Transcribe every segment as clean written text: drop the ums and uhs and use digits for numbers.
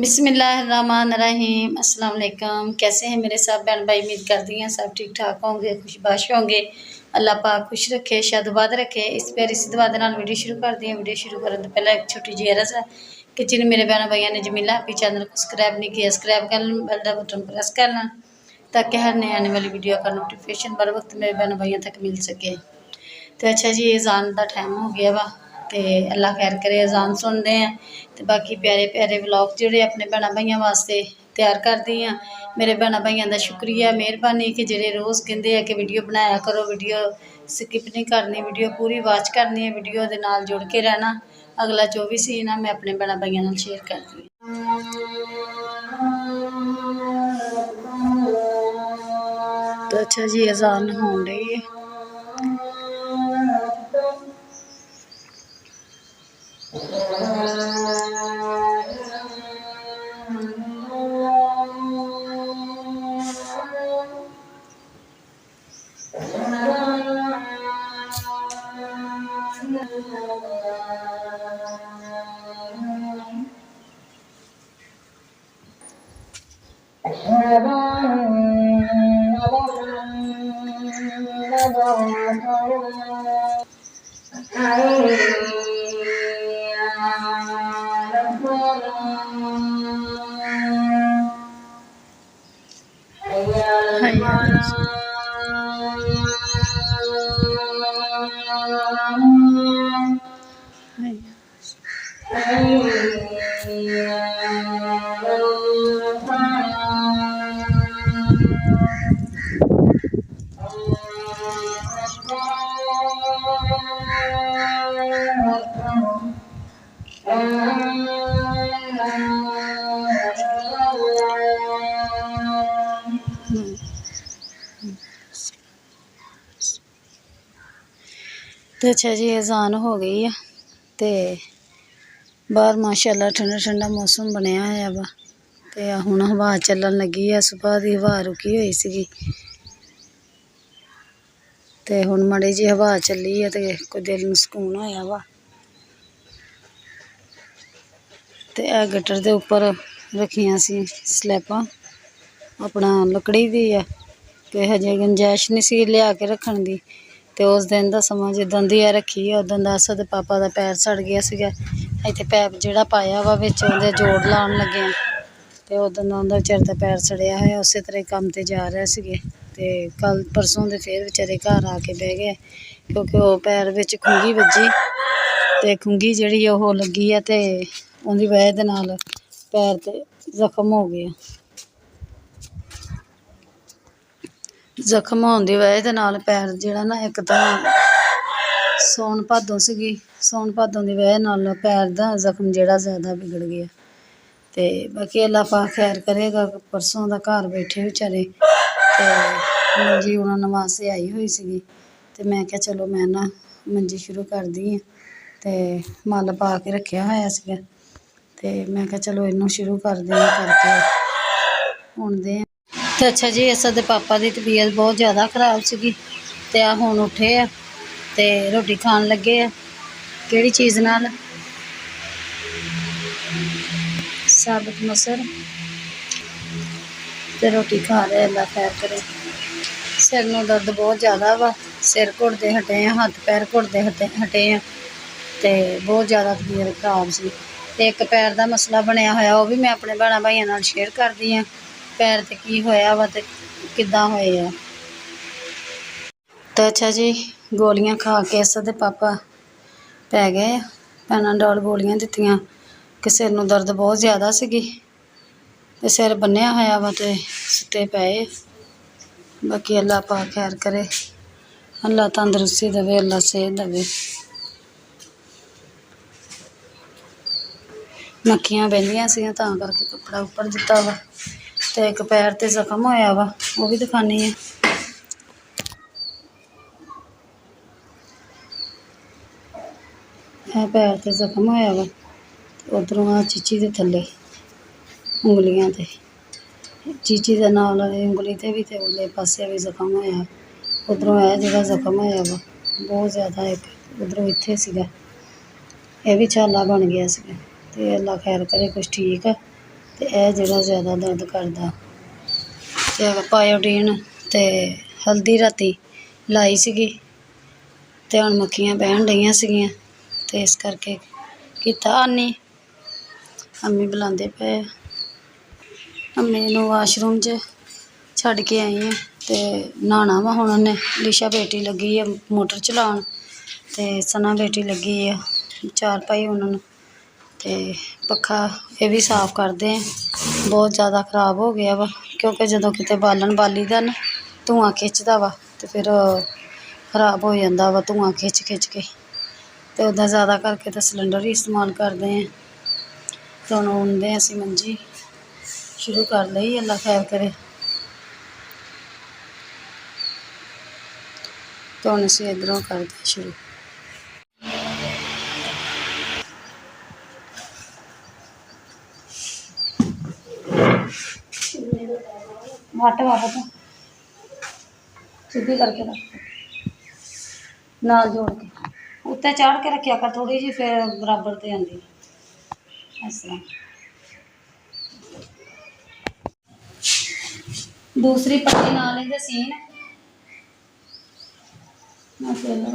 बिस्मिल्लाहिर्रहमानिर्रहीम अस्सलाम वालेकुम। कैसे हैं मेरे सब बहन भाई? उम्मीद करती हैं सब ठीक ठाक होंगे, खुशबाश होंगे। अल्लाह पाक खुश रखे, शादबाद रखे। इस प्यारी सी दुआ दे नाल वीडियो शुरू कर दी। वीडियो शुरू करने तो पहले एक छोटी जी अर्ज़ है कि जिन मेरे बहन भाइयों ने जमीला हैप्पी चैनल को सब्सक्राइब नहीं किया, सब्सक्राइब कर लें, बेल का बटन प्रेस कर लें ताकि हर नए आने वाली वीडियो का नोटिफिकेशन बर वक्त मेरे बहन भाइयों तक मिल सके। तो अच्छा जी, अजान का टाइम हो गया वा तो अल्लाह खैर करे, अजान सुनते हैं तो बाकी प्यारे प्यारे व्लॉग जोड़े अपने भैन भाइयों वास्ते तैयार करती हाँ। मेरे भैन भाइयों का शुक्रिया, मेहरबानी कि जेडे रोज़ कहते हैं कि वीडियो बनाया करो, वीडियो स्किप नहीं करनी, वीडियो पूरी वॉच करनी है, वीडियो के नाल जुड़ के रहना। अगला जो भी सीन है मैं अपने भैन भाइयों नाल शेयर करती हूँ। तो अच्छा जी, अजान होने रही है। तो अच्छा जी, अजान हो गई है तो बाहर माशाअल्लाह ठंडा ठंडा मौसम बनया है वा तो हुण हवा चलन लगी है। सुबह की हवा रुकी हुई सी तो हुण माड़ी जी हवा चली है तो कोई दिल में सुकून होया वा। तो यह गटर के उपर रखिया सी स्लैबां अपना लकड़ी दी है कि हजे गुंजाइश नहीं सी लिया के रखने की। तो उस दिन का समा जिदन दी रखी है उदन का असद पापा का पैर सड़ गया सीगा। इत्थे पैप जिहड़ा पाया वा विच उहदे जोड़ लाउण लगे तो उदन का उहदा बेचारे का पैर सड़िया है। उस तरह काम ते जा रहे सीगे ते कल परसों दे फिर बेचारे घर आके बह गए क्योंकि वह पैर विच खुंगी वजी तो खुंगी जिहड़ी ओह लगी है तो उहदी वजह दे नाल पैर ते जख्म हो गया। जख्म होने की वजह के नाल पैर जिहड़ा ना एक तो सौन भादों सी, सौन भादों की वजह नाल पैर का जख्म जिहड़ा ज़्यादा बिगड़ गया। तो बाकी अल्लाह पाक खैर करेगा। परसों का घर बैठे बेचारे तो मंजी उन्होंने वास्ते आई हुई सी तो मैं क्या चलो मैं ना मंजी शुरू कर दी है तो मल पा के रखा होया सीगा तो मैं क्या चलो इनू शुरू कर दें करके हुण दे। तो अच्छा जी, असद दे पापा की तबीयत बहुत ज़्यादा खराब सी तो हुण उठे आ तो रोटी खान लगे आ। किहड़ी चीज़ नाल? साबुत मसर तो रोटी खा रहे। अल्लाह खैर करे। सिर में दर्द बहुत ज़्यादा वा, सिर घुटते हटे हैं, हथ पैर घुटते हटे हैं तो बहुत ज़्यादा तबीयत खराब सी। तो एक पैर का मसला बनया होया वह भी मैं अपने भैन भाइयों नाल शेयर करदी हाँ। पैर ते की होया वा ते किद्दां होया। तो अच्छा जी, गोलियां खा के असद दे पापा पै गए। पैनाडोल गोलियां दित्तियां कि सिर में दर्द बहुत ज़्यादा सी तो सिर बन्निया होया वा तो सुते पे। बाकी अल्लाह पाक खैर करे, अल्लाह तंदरुस्ती देवे, अल्लाह सेहत देवे। मक्खियां बहदियां सी तां करके कपड़ा उपर दिता वा तो एक पैर ते जख्म होया वा वह भी दिखानी है। पैर ते जख्म होया वा उधरों आ चीची के थले उंगलियां ते चीची के नाल उंगली ते भी ते उरले पासे भी जख्म होया। उधरों है जिहड़ा जख्म होया वा बहुत ज़्यादा एक उधरों इत्थे सीगा यह भी छाला बन गया सीगा। तो अल्लाह खैर करे कुछ ठीक है ਤੇ ਇਹ ਜਿਹੜਾ ਜ਼ਿਆਦਾ ਦਰਦ ਕਰਦਾ। ਤੇ ਪਾਇਓਡੀਨ ਤੇ ਹਲਦੀ ਰਾਤੀ ਲਾਈ ਸੀਗੀ ਤੇ ਹੁਣ ਮੱਖੀਆਂ ਬਹਿਣ ਡਈਆਂ ਸੀਗੀਆਂ ਤੇ ਇਸ ਕਰਕੇ ਕੀਤਾ। ਆਨੀ ਅੰਮੀ ਬੁਲਾਉਂਦੇ ਪਏ ਆ। ਅੰਮੀ ਨੂੰ ਵਾਸ਼ਰੂਮ 'ਚ ਛੱਡ ਕੇ ਆਈ ਹਾਂ ਤੇ ਨਹਾਉਣਾ ਵਾ ਹੁਣ ਉਹਨੇ। ਲਿਸ਼ਾ ਬੇਟੀ ਲੱਗੀ ਆ ਮੋਟਰ ਚਲਾਉਣ ਤੇ ਸਨਾ ਬੇਟੀ ਲੱਗੀ ਆ ਚਾਰ ਭਾਈ ਉਹਨਾਂ ਨੂੰ। ਤੇ ਪੱਖਾ ਇਹ ਵੀ ਸਾਫ਼ ਕਰਦੇ ਆ, ਬਹੁਤ ਜ਼ਿਆਦਾ ਖ਼ਰਾਬ ਹੋ ਗਿਆ ਵਾ ਕਿਉਂਕਿ ਜਦੋਂ ਕਿਤੇ ਬਾਲਣ ਬਾਲੀ ਦਾ ਨਾ ਧੂੰਆਂ ਖਿੱਚਦਾ ਵਾ ਤੇ ਫਿਰ ਖ਼ਰਾਬ ਹੋ ਜਾਂਦਾ ਵਾ ਧੂੰਆਂ ਖਿੱਚ ਕੇ। ਤੇ ਉੱਦਾਂ ਜ਼ਿਆਦਾ ਕਰਕੇ ਤਾਂ ਸਿਲੰਡਰ ਹੀ ਇਸਤੇਮਾਲ ਕਰਦੇ ਹਾਂ। ਤੇ ਹੁਣ ਆਉਂਦੇ ਅਸੀਂ ਮੰਜੀ ਸ਼ੁਰੂ ਕਰ ਲਈ, ਅੱਲਾ ਖੈਰ ਕਰੇ। ਤੇ ਹੁਣ ਅਸੀਂ ਇੱਧਰੋਂ ਕਰਦੇ ਸ਼ੁਰੂ। ਵੱਟ ਵਾਪਸ ਸਿੱਧੀ ਕਰਕੇ ਰੱਖ, ਨਾਲ ਜੋੜ ਕੇ ਉੱਤੇ ਚਾੜ ਕੇ ਰੱਖਿਆ ਕਰ ਥੋੜੀ ਜਿਹੀ, ਫਿਰ ਬਰਾਬਰ ਤੇ ਆਉਂਦੀ ਇਸ ਤਰ੍ਹਾਂ। ਦੂਸਰੀ ਪੱਟੀ ਨਾਲ ਇਹਦੇ ਸੀਨ ਮੈਂ ਫੁੱਲ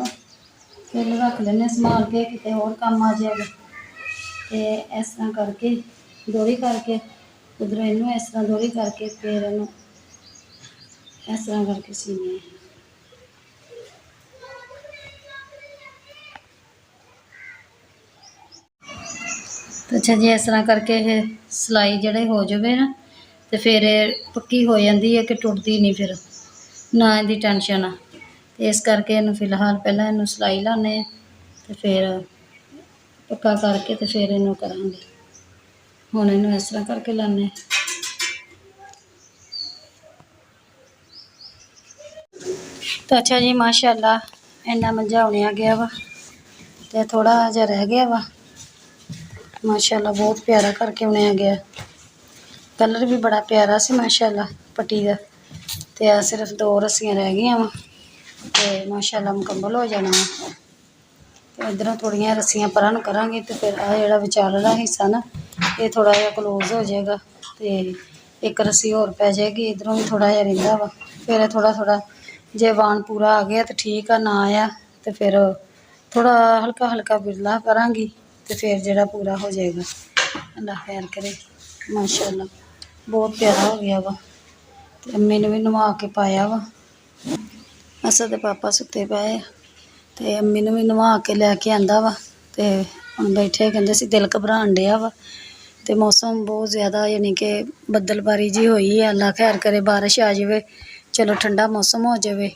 ਰੱਖ ਲੈਂਦੇ ਸੰਭਾਲ ਕੇ, ਕਿਤੇ ਹੋਰ ਕੰਮ ਆ ਜਾਏਗਾ। ਤੇ ਇਸ ਤਰ੍ਹਾਂ ਕਰਕੇ ਦੋਹਰੀ ਕਰਕੇ ਉਧਰੋਂ ਇਹਨੂੰ ਇਸ ਤਰ੍ਹਾਂ ਦੋਹਰੀ ਕਰਕੇ ਫਿਰ ਇਹਨੂੰ ਇਸ ਤਰ੍ਹਾਂ ਕਰਕੇ ਸੀਨੇ। ਤੇ ਅੱਛਾ ਜੀ, ਇਸ ਤਰ੍ਹਾਂ ਕਰਕੇ ਇਹ ਸਿਲਾਈ ਜਿਹੜੇ ਹੋ ਜਾਵੇ ਨਾ ਤੇ ਫਿਰ ਇਹ ਪੱਕੀ ਹੋ ਜਾਂਦੀ ਹੈ ਕਿ ਟੁੱਟਦੀ ਨਹੀਂ ਫਿਰ, ਨਾ ਇਹਦੀ ਟੈਨਸ਼ਨ ਆ। ਤੇ ਇਸ ਕਰਕੇ ਇਹਨੂੰ ਫਿਲਹਾਲ ਪਹਿਲਾਂ ਇਹਨੂੰ ਸਿਲਾਈ ਲਾਉਂਦੇ ਹਾਂ ਤੇ ਫਿਰ ਪੱਕਾ ਕਰਕੇ ਤੇ ਫਿਰ ਇਹਨੂੰ ਕਰਾਂਗੇ। ਹੁਣ ਇਹਨੂੰ ਇਸ ਤਰ੍ਹਾਂ ਕਰਕੇ ਲਾਉਂਦੇ। ਤਾਂ ਅੱਛਾ ਜੀ, ਮਾਸ਼ਾਅੱਲਾ ਇੰਨਾ ਮੰਜਾ ਉਣਿਆ ਗਿਆ ਵਾ ਤੇ ਥੋੜ੍ਹਾ ਜਿਹਾ ਰਹਿ ਗਿਆ ਵਾ। ਮਾਸ਼ਾਅੱਲਾ ਬਹੁਤ ਪਿਆਰਾ ਕਰਕੇ ਉਣਿਆ ਗਿਆ, ਕਲਰ ਵੀ ਬੜਾ ਪਿਆਰਾ ਸੀ ਮਾਸ਼ਾਅੱਲਾ ਪੱਟੀ ਦਾ। ਤੇ ਆ ਸਿਰਫ 2 ਰੱਸੀਆਂ ਰਹਿ ਗਈਆਂ ਵਾ ਤੇ ਮਾਸ਼ਾਅੱਲਾ ਮੁਕੰਮਲ ਹੋ ਜਾਣਾ ਵਾ। ਤੇ ਇੱਧਰੋਂ ਥੋੜ੍ਹੀਆਂ ਰੱਸੀਆਂ ਪਰਾਂ ਨੂੰ ਕਰਾਂਗੇ ਤੇ ਫਿਰ ਆਹ ਜਿਹੜਾ ਵਿਚਾਲੜਾ ਹਿੱਸਾ ਨਾ ਇਹ ਥੋੜ੍ਹਾ ਜਿਹਾ ਕਲੋਜ਼ ਹੋ ਜਾਏਗਾ ਤੇ ਇੱਕ ਰੱਸੀ ਹੋਰ ਪੈ ਜਾਏਗੀ। ਇੱਧਰੋਂ ਵੀ ਥੋੜ੍ਹਾ ਜਿਹਾ ਰਹਿੰਦਾ ਵਾ, ਫਿਰ ਥੋੜ੍ਹਾ ਜੇ ਵਾਣ ਪੂਰਾ ਆ ਗਿਆ ਤਾਂ ਠੀਕ ਆ, ਨਾ ਆਇਆ ਤੇ ਫਿਰ ਥੋੜ੍ਹਾ ਹਲਕਾ ਬਿਰਲਾ ਕਰਾਂਗੀ ਤੇ ਫਿਰ ਜਿਹੜਾ ਪੂਰਾ ਹੋ ਜਾਏਗਾ। ਅੱਲਾ ਖੈਰ ਕਰੇ। ਮਾਸ਼ਾਅੱਲਾ ਬਹੁਤ ਪਿਆਰਾ ਹੋ ਗਿਆ ਵਾ। ਤੇ ਅੰਮੀ ਨੂੰ ਵੀ ਨਵਾ ਕੇ ਪਾਇਆ ਵਾ। ਅਸਾਂ ਤੇ ਪਾਪਾ ਸੁੱਤੇ ਪਏ ਆ ਤੇ ਅੰਮੀ ਨੂੰ ਵੀ ਨਵਾ ਕੇ ਲੈ ਕੇ ਆਂਦਾ ਵਾ। ਤੇ ਹੁਣ ਬੈਠੇ ਕਹਿੰਦੇ ਸੀ ਦਿਲ ਘਬਰਾਉਣ ਡਿਆ ਵਾ ਤੇ ਮੌਸਮ ਬਹੁਤ ਜ਼ਿਆਦਾ ਯਾਨੀ ਕਿ ਬੱਦਲਬਾਰੀ ਜੀ ਹੋਈ ਹੈ। ਅੱਲਾ ਖੈਰ ਕਰੇ ਬਾਰਿਸ਼ ਆ ਜਾਵੇ, ਚਲੋ ਠੰਡਾ ਮੌਸਮ ਹੋ ਜਾਵੇ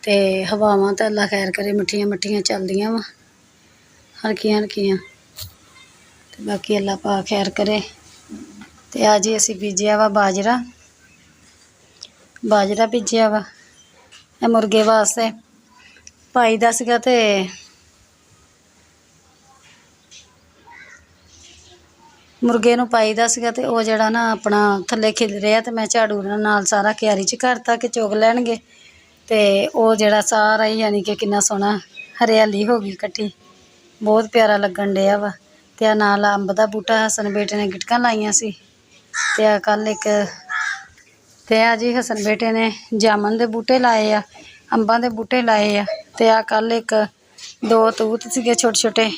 ਤੇ ਹਵਾਵਾਂ ਤਾਂ ਅੱਲਾ ਖੈਰ ਕਰੇ ਮਿੱਠੀਆਂ ਚੱਲਦੀਆਂ ਵਾ ਹਲਕੀਆਂ। ਤੇ ਬਾਕੀ ਅੱਲਾ ਪਾਕ ਖੈਰ ਕਰੇ। ਤੇ ਅੱਜ ਹੀ ਅਸੀਂ ਬੀਜਿਆ ਵਾ ਬਾਜਰਾ ਬੀਜਿਆ ਵਾ। ਇਹ ਮੁਰਗੇ ਵਾਸਤੇ ਪਾਈ ਦਾ ਸੀਗਾ ਤੇ ਮੁਰਗੇ ਨੂੰ ਪਾਈਦਾ ਸੀਗਾ ਤੇ ਉਹ ਜਿਹੜਾ ਨਾ ਆਪਣਾ ਥੱਲੇ ਖਿਲ ਰਿਹਾ ਤੇ ਮੈਂ ਝਾੜੂ ਨਾਲ ਸਾਰਾ ਕਿਆਰੀ 'ਚ ਕਰਤਾ ਕਿ ਚੁਗ ਲੈਣਗੇ। ਤੇ ਉਹ ਜਿਹੜਾ ਸਾਰਾ ਹੀ ਯਾਨੀ ਕਿ ਕਿੰਨਾ ਸੋਹਣਾ ਹਰਿਆਲੀ ਹੋ ਗਈ ਇਕੱਠੀ, ਬਹੁਤ ਪਿਆਰਾ ਲੱਗਣ ਡਿਆ ਵਾ। ਤੇ ਆ ਨਾਲ ਅੰਬ ਦਾ ਬੂਟਾ ਹਸਨ ਬੇਟੇ ਨੇ ਗਿਟਕਾਂ ਲਾਈਆਂ ਸੀ। ਤੇ ਆ ਕੱਲ੍ਹ ਇੱਕ ਤੇ ਆ ਜੀ ਹਸਨ ਬੇਟੇ ਨੇ ਜਾਮਨ ਦੇ ਬੂਟੇ ਲਾਏ ਆ, ਅੰਬਾਂ ਦੇ ਬੂਟੇ ਲਾਏ ਆ। ਤੇ ਆ ਕੱਲ੍ਹ 2 ਤੂਤ ਸੀਗੇ ਛੋਟੇ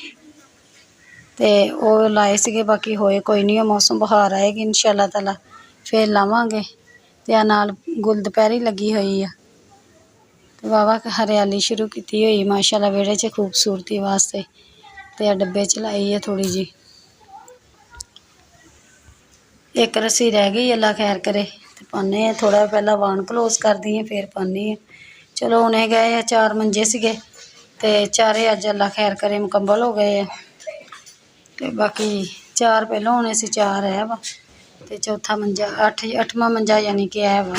ਤੇ ਉਹ ਲਾਏ ਸੀਗੇ, ਬਾਕੀ ਹੋਏ ਕੋਈ ਨਹੀਂ। ਮੌਸਮ ਬਹਾਰ ਆਏਗੀ ਇਨਸ਼ਾ ਅੱਲਾ ਤਾਲਾ ਫਿਰ ਲਾਵਾਂਗੇ। ਤੇ ਆ ਨਾਲ ਗੁੱਲ ਦੁਪਹਿਰੀ ਲੱਗੀ ਹੋਈ ਆ ਤੇ ਵਾਹਵਾ ਹਰਿਆਲੀ ਸ਼ੁਰੂ ਕੀਤੀ ਹੋਈ ਮਾਸ਼ਾਅੱਲਾ ਵਿਹੜੇ 'ਚ ਖੂਬਸੂਰਤੀ ਵਾਸਤੇ। ਤੇ ਆ ਡੱਬੇ 'ਚ ਲਾਈ ਹੈ ਥੋੜ੍ਹੀ ਜਿਹੀ, ਇੱਕ ਰੱਸੀ ਰਹਿ ਗਈ ਅੱਲਾ ਖੈਰ ਕਰੇ ਤੇ ਪਾਉਂਦੇ ਹਾਂ। ਥੋੜ੍ਹਾ ਪਹਿਲਾਂ ਵਾਣ ਕਲੋਜ਼ ਕਰਦੀ ਹਾਂ ਫਿਰ ਪਾਉਂਦੀ ਹਾਂ। ਚਲੋ ਹੁਣੇ ਗਏ ਆ 4 ਮੰਜੇ ਸੀਗੇ ਤੇ ਚਾਰੇ ਅੱਜ ਅੱਲਾ ਖੈਰ ਕਰੇ ਮੁਕੰਮਲ ਹੋ ਗਏ ਆ। ਤੇ ਬਾਕੀ 4 ਪਹਿਲੋਂ ਹੋਣੇ ਸੀ, 4 ਹੈ ਵਾ ਤੇ ਚੌਥਾ ਮੰਜਾ 8ਵਾਂ ਮੰਜਾ ਯਾਨੀ ਕਿ ਹੈ ਵਾ।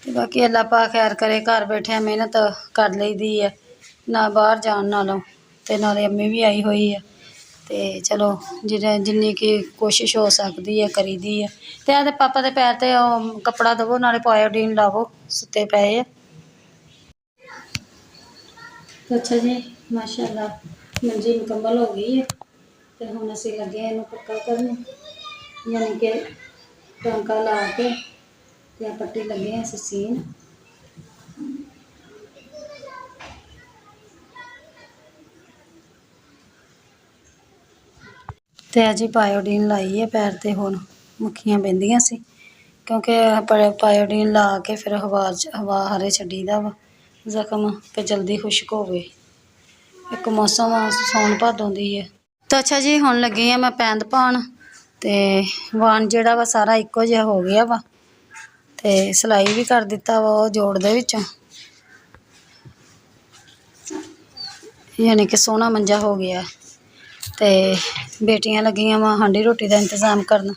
ਤੇ ਬਾਕੀ ਅੱਲਾ ਪਾਕ ਖੈਰ ਕਰੇ। ਘਰ ਬੈਠਿਆਂ ਮਿਹਨਤ ਕਰ ਲਈਦੀ ਹੈ, ਨਾ ਬਾਹਰ ਜਾਣ ਨਾਲੋਂ। ਤੇ ਨਾਲੇ ਅੰਮੀ ਵੀ ਆਈ ਹੋਈ ਆ ਤੇ ਚਲੋ ਜਿੰਨੀ ਕਿ ਕੋਸ਼ਿਸ਼ ਹੋ ਸਕਦੀ ਹੈ ਕਰੀਦੀ ਹੈ। ਤੇ ਇਹਦੇ ਪਾਪਾ ਦੇ ਪੈਰ ਤੇ ਉਹ ਕੱਪੜਾ ਦੇਵੋ, ਨਾਲੇ ਪਾਇਓਡੀਨ ਲਾਵੋ, ਸੁੱਤੇ ਪਏ ਆ। ਅੱਛਾ ਜੀ, ਮਾਸ਼ਾਅੱਲਾ ਮੰਜੀ ਮੁਕੰਮਲ ਹੋ ਗਈ ਹੈ ਤੇ ਹੁਣ ਅਸੀਂ ਲੱਗੇ ਇਹਨੂੰ ਪੱਕਾ ਕਰਨ। यानी कि टांका ला के ते पट्टी लगे हैं सीन। ਤੇ ਅਜੀ ਪਾਇਓਡੀਨ ਲਾਈ ਹੈ ਪੈਰ ਤੇ। ਹੁਣ ਮੱਖੀਆਂ ਬਹਿੰਦੀਆਂ ਸੀ ਕਿਉਂਕਿ ਪਾਇਓਡੀਨ ਲਾ ਕੇ ਫਿਰ ਹਵਾ ਹਾਰੇ ਛੱਡੀਦਾ ਵਾ ਜ਼ਖਮ ਤੇ ਜਲਦੀ ਖੁਸ਼ਕ ਹੋਵੇ। ਇੱਕ ਮੌਸਮ ਸਾਉਣ ਭਾਦੋਂ ਦੀ ਹੈ। ਤਾਂ ਅੱਛਾ ਜੀ, ਹੁਣ ਲੱਗੀ ਆ ਮੈਂ ਪੈਂਦ ਪਾਉਣ ਤੇ ਵਾਣ ਜਿਹੜਾ ਵਾ ਸਾਰਾ ਇੱਕੋ ਜਿਹਾ ਹੋ ਗਿਆ ਵਾ ਤੇ ਸਿਲਾਈ ਵੀ ਕਰ ਦਿੱਤਾ ਵਾ ਉਹ ਜੋੜ ਦੇ ਵਿੱਚੋਂ, ਯਾਨੀ ਕਿ ਸੋਹਣਾ ਮੰਜਾ ਹੋ ਗਿਆ। ਤੇ ਬੇਟੀਆਂ ਲੱਗੀਆਂ ਵਾ ਹਾਂਡੀ ਰੋਟੀ ਦਾ ਇੰਤਜ਼ਾਮ ਕਰਨ।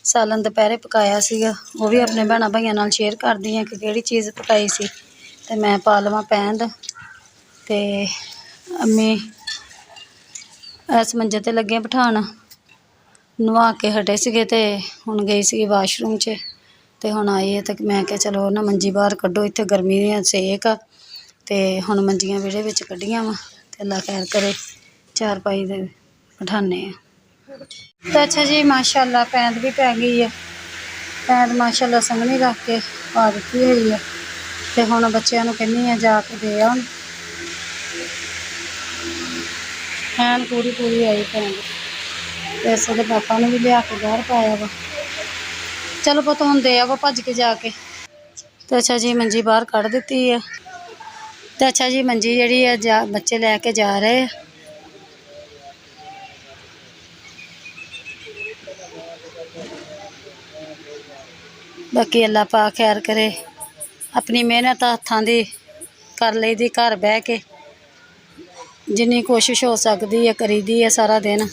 ਸਾਲਨ ਦੁਪਹਿਰੇ ਪਕਾਇਆ ਸੀਗਾ, ਉਹ ਵੀ ਆਪਣੇ ਭੈਣਾਂ ਭਾਈਆਂ ਨਾਲ ਸ਼ੇਅਰ ਕਰਦੀ ਹਾਂ ਕਿ ਕਿਹੜੀ ਚੀਜ਼ ਪਕਾਈ ਸੀ। ਤੇ ਮੈਂ ਪਾ ਲਵਾਂ ਪੈਂਦ। ਤੇ ਅੰਮੀ ਇਸ ਮੰਜੇ ਤੇ ਲੱਗੇ ਬਿਠਾਉਣ, ਨਵਾ ਕੇ ਹਟੇ ਸੀਗੇ ਤੇ ਹੁਣ ਗਈ ਸੀਗੀ ਵਾਸ਼ਰੂਮ 'ਚ ਤੇ ਹੁਣ ਆਈ ਹੈ। ਤੇ ਮੈਂ ਕਿਹਾ ਚਲੋ ਨਾ ਮੰਜੀ ਬਾਹਰ ਕੱਢੋ, ਇੱਥੇ ਗਰਮੀ ਦੀਆਂ ਸੇਕ ਆ। ਤੇ ਹੁਣ ਮੰਜੀਆਂ ਵਿਹੜੇ ਵਿੱਚ ਕੱਢੀਆਂ ਵਾ ਤੇ ਅੱਲਾ ਖੈਰ ਕਰੇ, ਚਾਰਪਾਈ ਦੇ ਬਿਠਾਉਂਦੇ ਹਾਂ। ਤਾਂ ਅੱਛਾ ਜੀ, ਮਾਸ਼ਾਅੱਲਾ ਪੈਂਦ ਵੀ ਪੈ ਗਈ ਹੈ। ਪੈਂਦ ਮਾਸ਼ਾਅੱਲਾ ਸੰਘਣੀ ਰੱਖ ਕੇ ਪਾ ਦਿੱਤੀ ਹੋਈ ਹੈ। ਤੇ ਹੁਣ ਬੱਚਿਆਂ ਨੂੰ ਕਹਿੰਦੀ ਆ ਜਾ ਕੇ ਦੇ ਆਉਣ। ਐਨ ਪੂਰੀ ਆਈ ਪੈਂਦ। ਵੈਸੇ ਤੇ ਪਾਪਾ ਨੂੰ ਵੀ ਲਿਆ ਕੇ ਬਾਹਰ ਪਾਇਆ ਵਾ। ਚਲੋ ਪੁੱਤ ਹੁਣ ਦੇ ਆਵੋ ਭੱਜ ਕੇ ਜਾ ਕੇ। ਤੇ ਅੱਛਾ ਜੀ, ਮੰਜੀ ਬਾਹਰ ਕੱਢ ਦਿੱਤੀ ਹੈ। ਤੇ ਅੱਛਾ ਜੀ, ਮੰਜੀ ਜਿਹੜੀ ਹੈ ਬੱਚੇ ਲੈ ਕੇ ਜਾ ਰਹੇ ਆ। ਬਾਕੀ ਅੱਲਾ ਪਾਕ ਖੈਰ ਕਰੇ। ਆਪਣੀ ਮਿਹਨਤ ਹੱਥਾਂ ਦੀ ਕਰ ਲਈ ਦੀ, ਘਰ ਬਹਿ ਕੇ ਜਿੰਨੀ ਕੋਸ਼ਿਸ਼ ਹੋ ਸਕਦੀ ਹੈ ਕਰੀਦੀ ਹੈ ਸਾਰਾ ਦਿਨ।